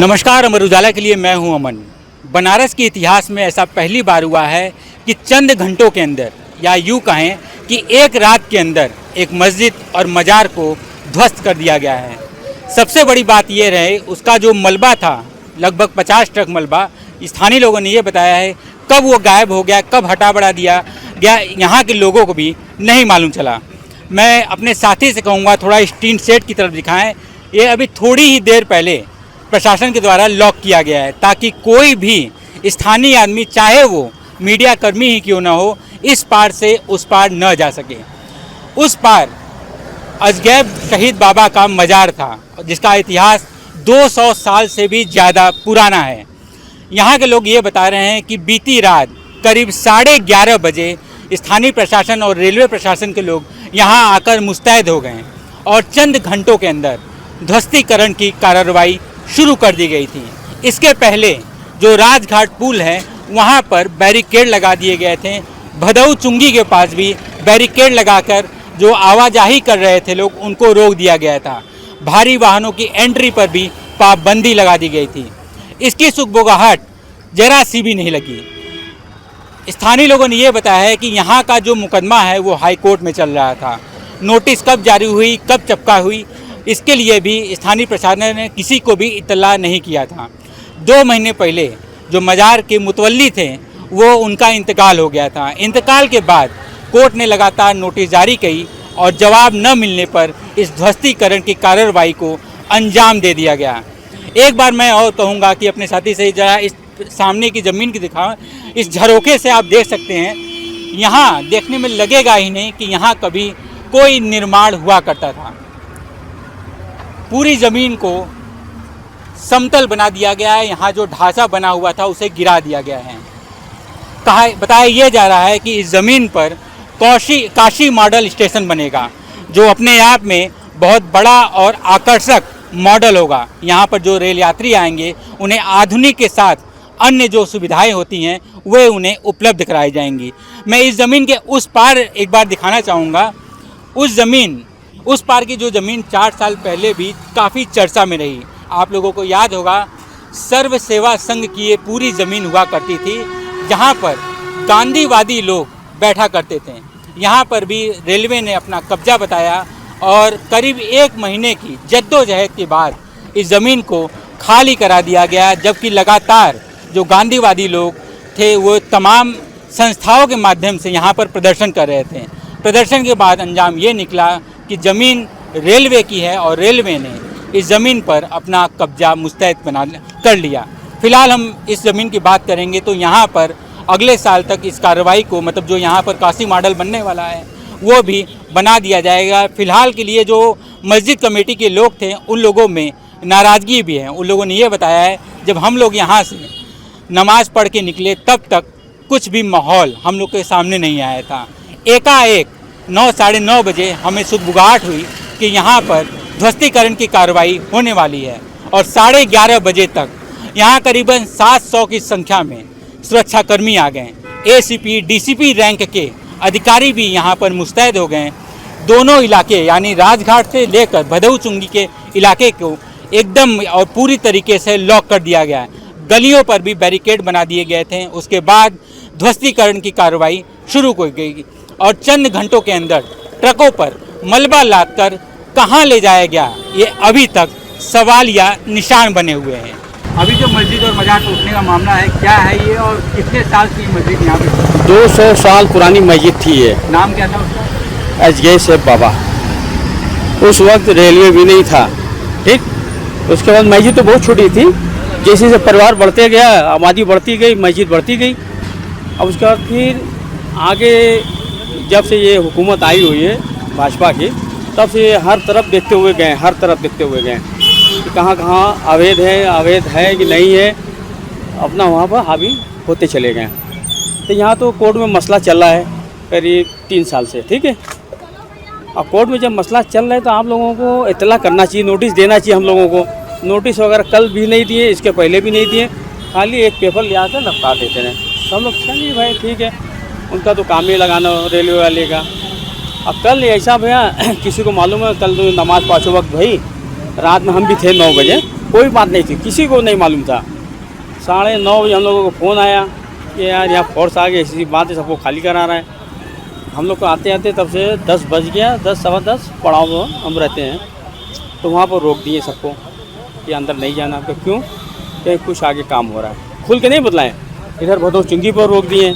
नमस्कार, अमर उजाला के लिए मैं हूं अमन। बनारस के इतिहास में ऐसा पहली बार हुआ है कि चंद घंटों के अंदर या यूँ कहें कि एक रात के अंदर एक मस्जिद और मज़ार को ध्वस्त कर दिया गया है। सबसे बड़ी बात ये रहे, उसका जो मलबा था, लगभग 50 ट्रक मलबा, स्थानीय लोगों ने ये बताया है कब वो गायब हो गया, कब हटा बढ़ा दिया गया, यहाँ के लोगों को भी नहीं मालूम चला। मैं अपने साथी से कहूँगा थोड़ा इस टीन शेड की तरफ दिखाएं। ये अभी थोड़ी ही देर पहले प्रशासन के द्वारा लॉक किया गया है ताकि कोई भी स्थानीय आदमी, चाहे वो मीडिया कर्मी ही क्यों ना हो, इस पार से उस पार न जा सके। उस पार अजगैब शहीद बाबा का मज़ार था जिसका इतिहास 200 साल से भी ज़्यादा पुराना है। यहाँ के लोग ये बता रहे हैं कि बीती रात करीब 11:30 बजे स्थानीय प्रशासन और रेलवे प्रशासन के लोग यहाँ आकर मुस्तैद हो गए और चंद घंटों के अंदर ध्वस्तीकरण की कार्रवाई शुरू कर दी गई थी। इसके पहले जो राजघाट पुल है वहाँ पर बैरिकेड लगा दिए गए थे। भदऊ चुंगी के पास भी बैरिकेड लगाकर जो आवाजाही कर रहे थे लोग, उनको रोक दिया गया था। भारी वाहनों की एंट्री पर भी पाबंदी लगा दी गई थी। इसकी सुगबुगाहट जरा सी भी नहीं लगी। स्थानीय लोगों ने यह बताया है कि यहाँ का जो मुकदमा है वो हाई कोर्ट में चल रहा था। नोटिस कब जारी हुई, कब चपका हुई, इसके लिए भी स्थानीय प्रशासन ने किसी को भी इत्तला नहीं किया था। 2 महीने पहले जो मज़ार के मुतवल्ली थे वो उनका इंतकाल हो गया था। इंतकाल के बाद कोर्ट ने लगातार नोटिस जारी की और जवाब न मिलने पर इस ध्वस्तीकरण की कार्रवाई को अंजाम दे दिया गया। एक बार मैं और कहूँगा कि अपने साथी से जरा इस सामने की ज़मीन की दिखाओ। इस झरोखे से आप देख सकते हैं, यहाँ देखने में लगेगा ही नहीं कि यहाँ कभी कोई निर्माण हुआ करता था। पूरी ज़मीन को समतल बना दिया गया है। यहाँ जो ढांचा बना हुआ था उसे गिरा दिया गया है। बताया यह जा रहा है कि इस ज़मीन पर काशी मॉडल स्टेशन बनेगा जो अपने आप में बहुत बड़ा और आकर्षक मॉडल होगा। यहाँ पर जो रेल यात्री आएंगे उन्हें आधुनिक के साथ अन्य जो सुविधाएं होती हैं वे उन्हें उपलब्ध कराई जाएंगी। मैं इस ज़मीन के उस पार एक बार दिखाना चाहूँगा। उस पार की जो ज़मीन 4 साल पहले भी काफ़ी चर्चा में रही। आप लोगों को याद होगा, सर्व सेवा संघ की ये पूरी ज़मीन हुआ करती थी जहाँ पर गांधीवादी लोग बैठा करते थे। यहाँ पर भी रेलवे ने अपना कब्जा बताया और करीब 1 महीने की जद्दोजहद के बाद इस ज़मीन को खाली करा दिया गया, जबकि लगातार जो गांधीवादी लोग थे वो तमाम संस्थाओं के माध्यम से यहाँ पर प्रदर्शन कर रहे थे। प्रदर्शन के बाद अंजाम ये निकला कि ज़मीन रेलवे की है और रेलवे ने इस ज़मीन पर अपना कब्जा मुस्तैद कर लिया। फ़िलहाल हम इस ज़मीन की बात करेंगे तो यहाँ पर अगले साल तक इस कार्रवाई को, मतलब जो यहाँ पर काशी मॉडल बनने वाला है वो भी बना दिया जाएगा। फ़िलहाल के लिए जो मस्जिद कमेटी के लोग थे उन लोगों में नाराज़गी भी है। उन लोगों ने ये बताया है जब हम लोग यहाँ से नमाज़ पढ़ के निकले तब तक कुछ भी माहौल हम लोग के सामने नहीं आया था। एकाएक 9 साढ़े 9 बजे हमें सुगबुगाहट हुई कि यहाँ पर ध्वस्तीकरण की कार्रवाई होने वाली है और 11:30 बजे तक यहाँ करीबन 700 की संख्या में सुरक्षाकर्मी आ गए। एसीपी, डीसीपी रैंक के अधिकारी भी यहाँ पर मुस्तैद हो गए। दोनों इलाके यानी राजघाट से लेकर भदऊ चुंगी के इलाके को एकदम और पूरी तरीके से लॉक कर दिया गया है। गलियों पर भी बैरिकेड बना दिए गए थे। उसके बाद ध्वस्तीकरण की कार्रवाई शुरू हो गई और चंद घंटों के अंदर ट्रकों पर मलबा लादकर कहां ले जाया गया, ये अभी तक सवाल या निशान बने हुए हैं। अभी जो मस्जिद और मज़ार टूटने का मामला है, क्या है ये और कितने साल की मस्जिद यहाँ पे? 200 साल पुरानी मस्जिद थी ये। नाम क्या था उसका? अजगैब शहीद बाबा। उस वक्त रेलवे भी नहीं था, ठीक। उसके बाद मस्जिद तो बहुत छोटी थी। जैसे जैसे परिवार बढ़ते गया, आबादी बढ़ती गई, मस्जिद बढ़ती गई। अब उसके बाद फिर आगे जब से ये हुकूमत आई हुई है भाजपा की, तब से हर तरफ देखते हुए गए कि कहाँ कहाँ अवैध है कि नहीं है, अपना वहाँ पर हावी होते चले गए। तो यहाँ तो कोर्ट में मसला चल रहा है करीब 3 साल से, ठीक है। अब कोर्ट में जब मसला चल रहा है तो आप लोगों को इत्तला करना चाहिए, नोटिस देना चाहिए हम लोगों को। नोटिस वगैरह कल भी नहीं दिए, इसके पहले भी नहीं दिए, खाली एक पेपर ले आकर लपटा देते हैं। तो हम लोग चलिए भाई ठीक है, उनका तो काम ही लगाना रेलवे वाले का। अब कल ऐसा भैया किसी को मालूम है, कल तो नमाज़ 5 वक्त भाई रात में हम भी थे 9 बजे, कोई बात नहीं थी, किसी को नहीं मालूम था। 9:30 बजे हम लोगों को फ़ोन आया कि यार यहाँ फोर्स आ गई, ऐसी बात है, सबको खाली करा रहा है। हम लोग को आते आते तब से 10 बज गया, 10 सवा 10 पड़ाव में हम रहते हैं। तो वहाँ पर रोक दिए सबको कि अंदर नहीं जाना। तो क्यों? कहीं कुछ आगे काम हो रहा है। खुल के नहीं बतलाएं। इधर भदों चुंगी पर रोक दिए,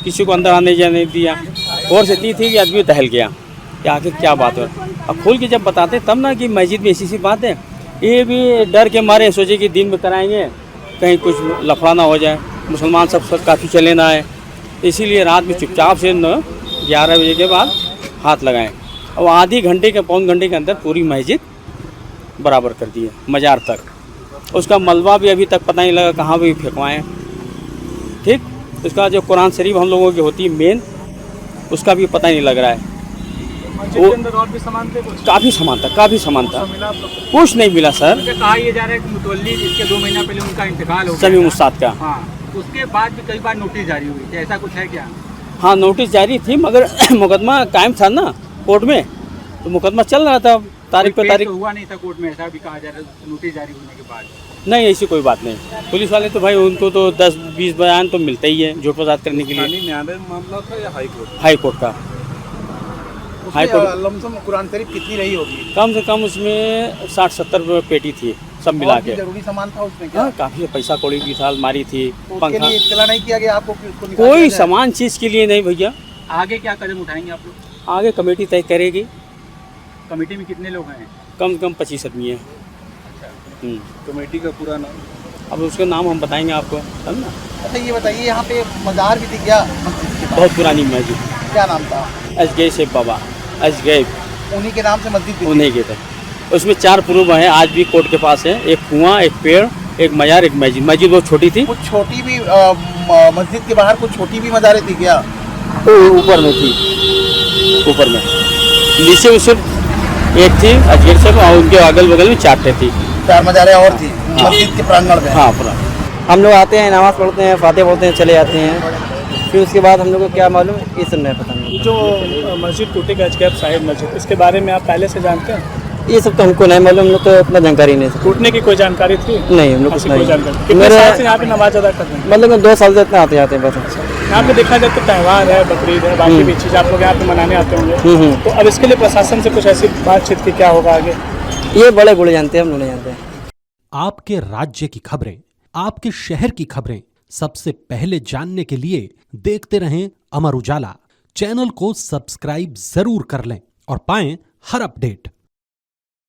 किसी को अंदर आने जाने नहीं दिया। और से थी कि आदमी दहल गया कि आखिर क्या बात है। अब खुल के जब बताते तब ना कि मस्जिद में ऐसी बात है। ये भी डर के मारे सोचे कि दिन में कराएंगे, कहीं कुछ लफड़ा ना हो जाए। मुसलमान सब काफ़ी चले ना आए, इसीलिए रात में चुपचाप से 11 बजे के बाद हाथ लगाएं। और आधी घंटे के पौन घंटे के अंदर पूरी मस्जिद बराबर कर दी है, मज़ार तक। उसका मलबा भी अभी तक पता नहीं लगा कहाँ भी फेंकवाएँ। ठीक, उसका जो कुरान शरीफ हम लोगों की होती है मेन, उसका भी पता नहीं लग रहा है। वो और भी सामान थे कुछ? काफ़ी सामान था, काफ़ी सामान था। मिला आप लोग को? कुछ नहीं मिला सर। मुझे कहा यह जा रहा है कि मुतवल्ली जिसके 2 महीना पहले उनका इंतकाल हो गया समी था। मुस्ताद का। हाँ, उसके बाद भी कई बार नोटिस जारी हुई थी, ऐसा कुछ है क्या? हाँ, नोटिस जारी थी, मगर मुकदमा कायम था ना कोर्ट में, तो मुकदमा चल रहा था तारीख पे कोई केस तारीख। तो हुआ नहीं था कोर्ट में, ऐसा भी कहा जा रहा है नोटिस जारी होने के बाद। नहीं, ऐसी कोई बात नहीं। पुलिस वाले तो भाई उनको तो 10-20 बयान तो मिलते ही है झूठ प्रसाद करने के लिए। न्यायालय मामला था या हाई कोर्ट? हाई कोर्ट का। हाई कोर्ट लमसम कुरान शरीफ कितनी रही होगी? कम से कम उसमें 60-70 पेटी थी सब मिला के। जरूरी सामान था उसमें क्या? हाँ, काफ़ी पैसा कौड़ी भी था, अलमारी थी, उसके पंखा। लिए इत्तला नहीं किया गया आपको कि उसको निकाल कोई दिया जाए? सामान चीज़ के लिए नहीं भैया। आगे क्या कदम उठाएंगे आप लोग? आगे कमेटी तय करेगी। कमेटी में कितने लोग हैं? कम से कम 25 आदमी है। कमेटी का पूरा नाम? अब उसका नाम हम बताएंगे आपको, तब ना। अच्छा ये बताइए, यहाँ पे मज़ार भी दिख गया मस्जिद के पास। बहुत पुरानी मस्जिद, क्या नाम था? अजगैब शेख बाबा, अजगैब उन्हीं के नाम से मस्जिद भी थी? उन्हीं के थे। उसमें 4 प्रूफ हैं, आज भी कोर्ट के पास है। एक कुआं, एक पेड़, एक मज़ार, एक मस्जिद। मस्जिद बहुत छोटी थी, कुछ छोटी भी मस्जिद के बाहर कुछ छोटी भी मज़ारें थी क्या? ऊपर में थी, ऊपर में। नीचे में सिर्फ एक थी अजगैब शेख, और उनके अगल बगल में 4 थी। 4 मज़ारें और थी मस्जिद के प्रांगण में? हाँ, पूरा। हम लोग आते हैं, नमाज़ पढ़ते हैं, फातिहा बोलते हैं, चले जाते हैं। फिर उसके बाद हम लोग को क्या मालूम, ये सब नहीं पता नहीं। जो मस्जिद टूटी अजगैब साहिब मस्जिद, इसके बारे में आप पहले से जानते हैं? ये सब तो हमको नहीं मालूम, हम लोग तो उतना जानकारी नहीं है। टूटने की कोई जानकारी थी? नहीं, हम लोग को ऐसी नहीं। कोई जानकारी? कितने मेरे साल से यहाँ पे नमाज अदा कर रहे हैं? मतलब 2 साल से इतना आते जाते हैं बस। यहाँ पे देखा जाए तो त्यौहार है, बकरीद है, बाकी भी चीज़ आप लोग यहाँ पे मनाने आते होंगे। तो अब इसके लिए प्रशासन से कुछ ऐसी बातचीत की क्या होगा आगे? ये बड़े बूढ़े जानते हैं, हम लोग नहीं जानते हैं। आपके राज्य की खबरें, आपके शहर की खबरें सबसे पहले जानने के लिए देखते रहें अमर उजाला। चैनल को सब्सक्राइब जरूर कर लें और पाएं हर अपडेट।